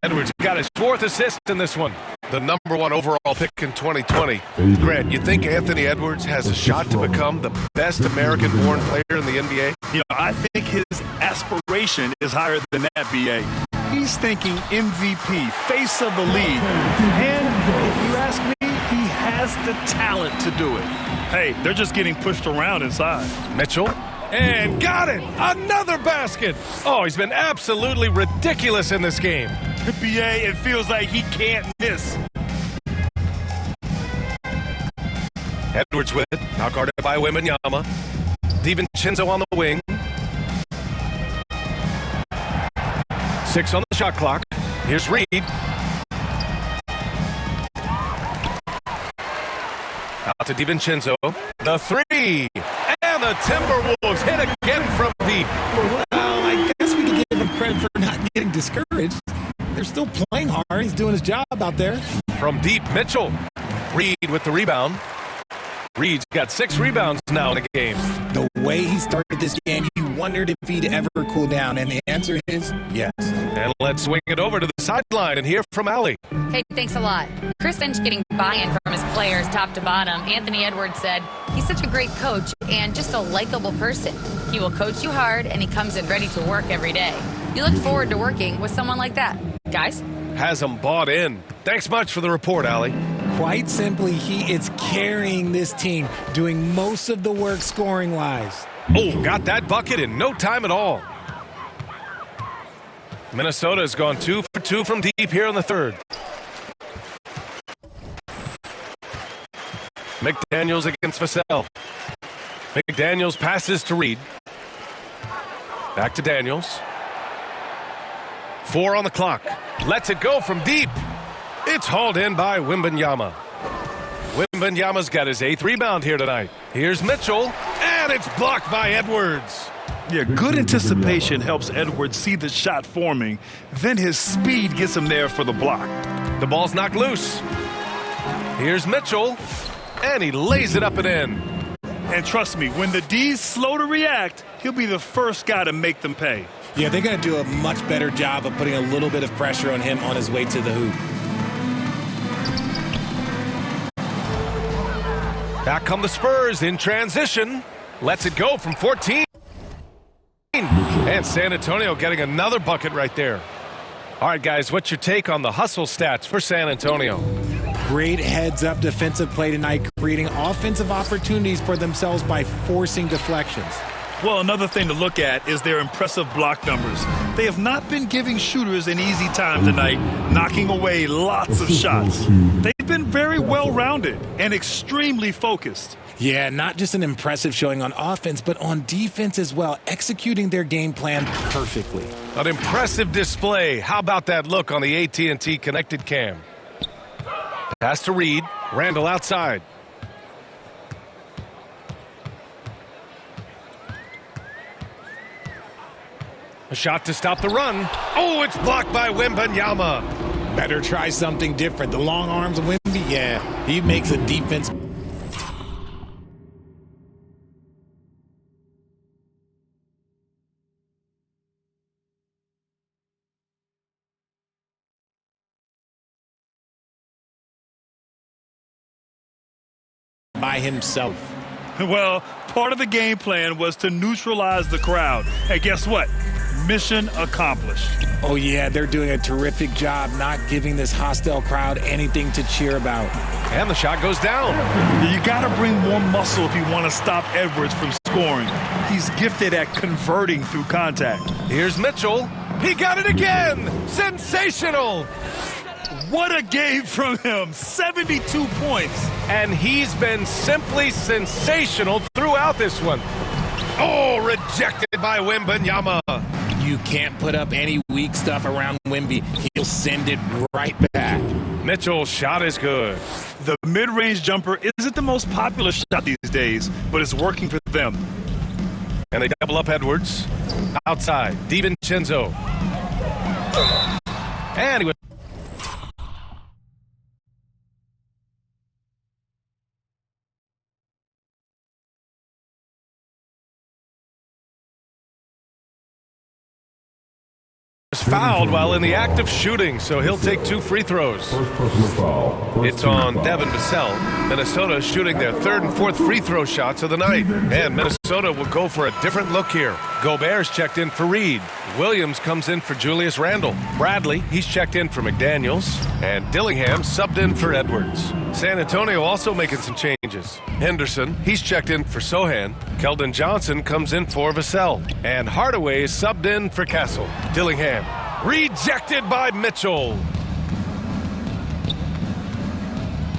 Edwards got his 4th assist in this one. The number 1 overall pick in 2020. Grant, you think Anthony Edwards has a shot to become the best American-born player in the NBA? You know, I think his aspiration is higher than that, B.A. He's thinking MVP, face of the league. And if you ask me, he has the talent to do it. Hey, they're just getting pushed around inside. Mitchell. And got it! Another basket! Oh, he's been absolutely ridiculous in this game. B.A., it feels like he can't miss. Edwards with it. Now guarded by Wembanyama. DiVincenzo on the wing. 6 on the shot clock. Here's Reed. Out to DiVincenzo. The 3. And the Timberwolves hit again from deep. Well, I guess we can give him credit for not getting discouraged. They're still playing hard. He's doing his job out there. From deep, Mitchell. Reed with the rebound. Reed's got 6 rebounds now in the game. The way he started this game, you wondered if he'd ever cool down, and the answer is yes. And let's swing it over to the sideline and hear from Allie. Hey, thanks a lot. Chris Finch getting buy-in from his players top to bottom. Anthony Edwards said, he's such a great coach and just a likable person. He will coach you hard, and he comes in ready to work every day. You look forward to working with someone like that. Guys? Has them bought in. Thanks much for the report, Allie. Quite simply, he is carrying this team, doing most of the work scoring-wise. Oh, got that bucket in no time at all. Minnesota has gone 2 for 2 from deep here in the third. McDaniels against Vassell. McDaniels passes to Reed. Back to Daniels. 4 on the clock. Lets it go from deep. It's hauled in by Wembanyama. Wembanyama's got his 8th rebound here tonight. Here's Mitchell, and it's blocked by Edwards. Yeah, good anticipation helps Edwards see the shot forming. Then his speed gets him there for the block. The ball's knocked loose. Here's Mitchell, and he lays it up and in. And trust me, when the D's slow to react, he'll be the first guy to make them pay. Yeah, they're going to do a much better job of putting a little bit of pressure on him on his way to the hoop. Back come the Spurs in transition. Lets it go from 14. And San Antonio getting another bucket right there. All right, guys, what's your take on the hustle stats for San Antonio? Great heads-up defensive play tonight, creating offensive opportunities for themselves by forcing deflections. Well, another thing to look at is their impressive block numbers. They have not been giving shooters an easy time tonight, knocking away lots of shots. They've been very well-rounded and extremely focused. Yeah, not just an impressive showing on offense, but on defense as well, executing their game plan perfectly. An impressive display. How about that look on the AT&T connected cam? Pass to Reed. Randall outside. A shot to stop the run. Oh, it's blocked by Wembanyama. Better try something different. The long arms of Wemby, yeah, he makes a defense. By himself. Well, part of the game plan was to neutralize the crowd. And guess what? Mission accomplished. Oh, yeah, they're doing a terrific job not giving this hostile crowd anything to cheer about. And the shot goes down. You got to bring more muscle if you want to stop Edwards from scoring. He's gifted at converting through contact. Here's Mitchell. He got it again. Sensational. What a game from him. 72 points. And he's been simply sensational throughout this one. Oh, rejected by Wembanyama. You can't put up any weak stuff around Wemby. He'll send it right back. Mitchell's shot is good. The mid-range jumper isn't the most popular shot these days, but it's working for them. And they double up Edwards. Outside, DiVincenzo. And he went. Fouled while in the act of shooting, so he'll take 2 free throws. It's on Devin Vassell. Minnesota shooting their 3rd and 4th free throw shots of the night. And Minnesota will go for a different look here. Gobert's checked in for Reed. Williams comes in for Julius Randle. Bradley, he's checked in for McDaniels. And Dillingham subbed in for Edwards. San Antonio also making some changes. Henderson, he's checked in for Sohan. Keldon Johnson comes in for Vassell. And Hardaway is subbed in for Castle. Dillingham, rejected by Mitchell.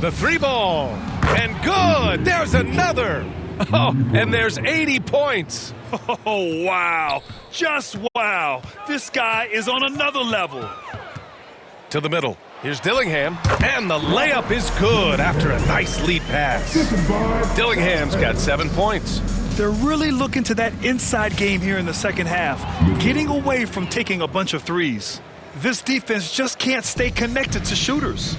The 3 ball. And good. There's another. Oh, and there's 80 points. Oh, wow. Just wow. This guy is on another level. To the middle. Here's Dillingham. And the layup is good after a nice lead pass. Dillingham's got 7 points. They're really looking to that inside game here in the second half, getting away from taking a bunch of threes. This defense just can't stay connected to shooters.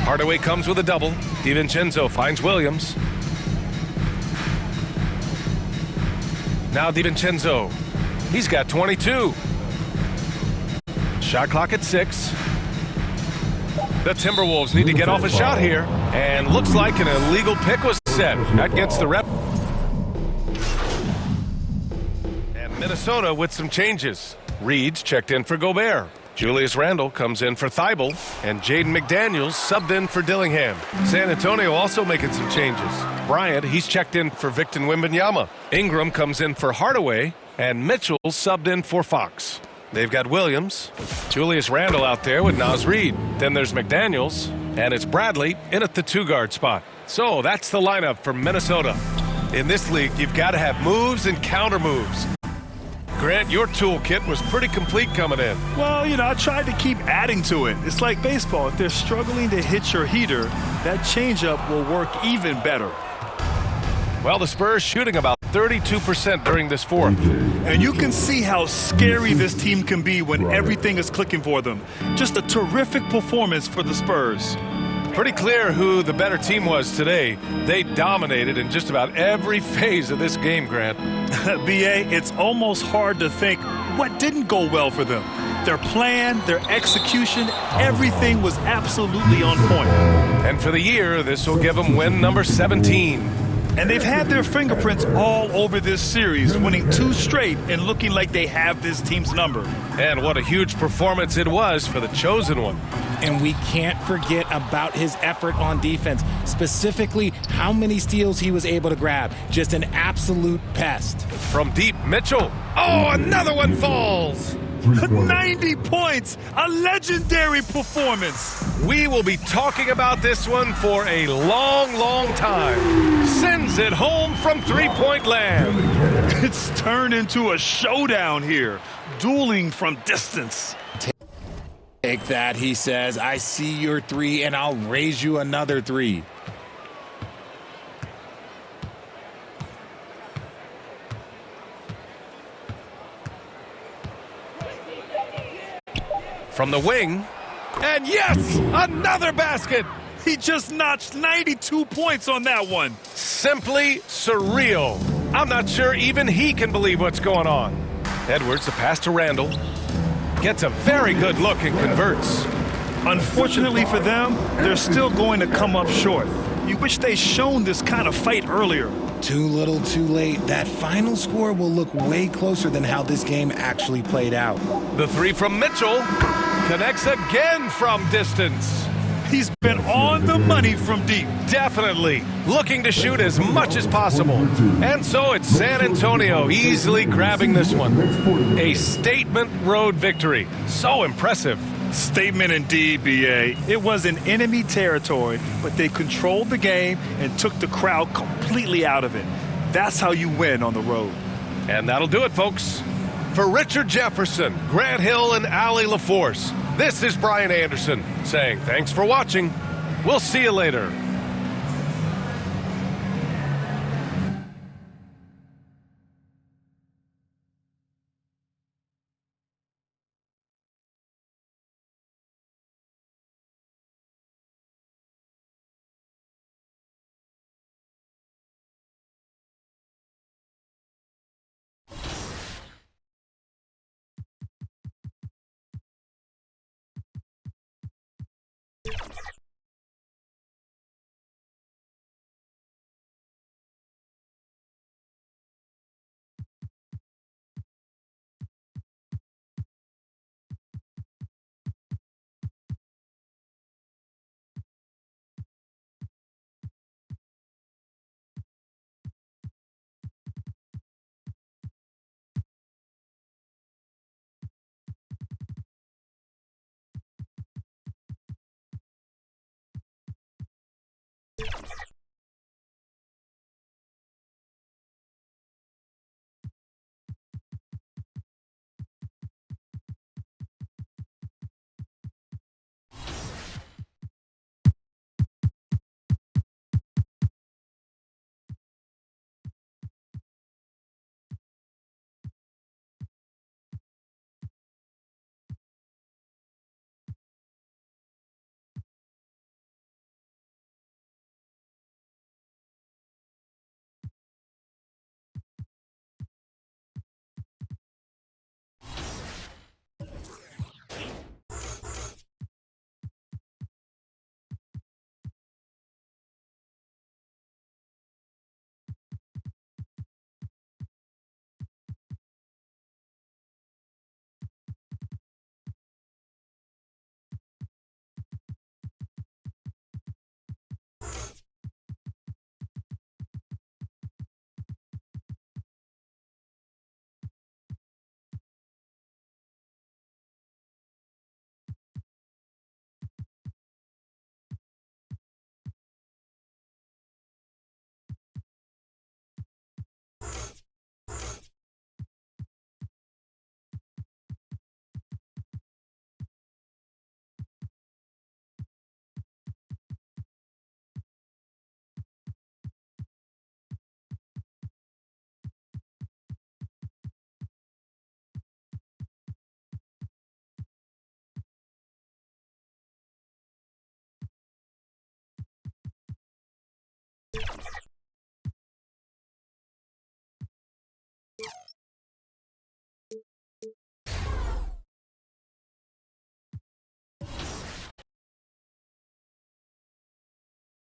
Hardaway comes with a double. DiVincenzo finds Williams. Now DiVincenzo. He's got 22. Shot clock at 6. The Timberwolves need to get off a shot here. And looks like an illegal pick was set. That gets the rep. And Minnesota with some changes. Reed's checked in for Gobert. Julius Randle comes in for Thibault, and Jaden McDaniels subbed in for Dillingham. San Antonio also making some changes. Bryant, he's checked in for Victor Wembanyama. Ingram comes in for Hardaway, and Mitchell subbed in for Fox. They've got Williams, Julius Randle out there with Naz Reid. Then there's McDaniels, and it's Bradley in at the 2-guard spot. So that's the lineup for Minnesota. In this league, you've got to have moves and counter moves. Grant, your toolkit was pretty complete coming in. Well, I tried to keep adding to it. It's like baseball. If they're struggling to hit your heater, that changeup will work even better. Well, the Spurs shooting about 32% during this fourth. And you can see how scary this team can be when everything is clicking for them. Just a terrific performance for the Spurs. Pretty clear who the better team was today. They dominated in just about every phase of this game, Grant. B.A., it's almost hard to think what didn't go well for them. Their plan, their execution, everything was absolutely on point. And for the year, this will give them win number 17. And they've had their fingerprints all over this series, winning 2 straight and looking like they have this team's number. And what a huge performance it was for the chosen one. And we can't forget about his effort on defense, specifically how many steals he was able to grab. Just an absolute pest. From deep, Mitchell. Oh, another one falls. 90 points, a legendary performance. We will be talking about this one for a long, long time. Sends it home from three-point land. It's turned into a showdown here, dueling from distance. Take that, he says. I see your 3, and I'll raise you another 3. From the wing, and yes, another basket. He just notched 92 points on that one. Simply surreal. I'm not sure even he can believe what's going on. Edwards, the pass to Randall. Gets a very good look and converts. Unfortunately for them, they're still going to come up short. You wish they'd shown this kind of fight earlier. Too little, too late. That final score will look way closer than how this game actually played out. The 3 from Mitchell connects again from distance. He's been on the money from deep. Definitely looking to shoot as much as possible. And so it's San Antonio easily grabbing this one. A statement road victory. So impressive. Statement indeed, B.A. It was in enemy territory, but they controlled the game and took the crowd completely out of it. That's how you win on the road. And that'll do it, folks. For Richard Jefferson, Grant Hill, and Allie LaForce, this is Brian Anderson saying thanks for watching. We'll see you later.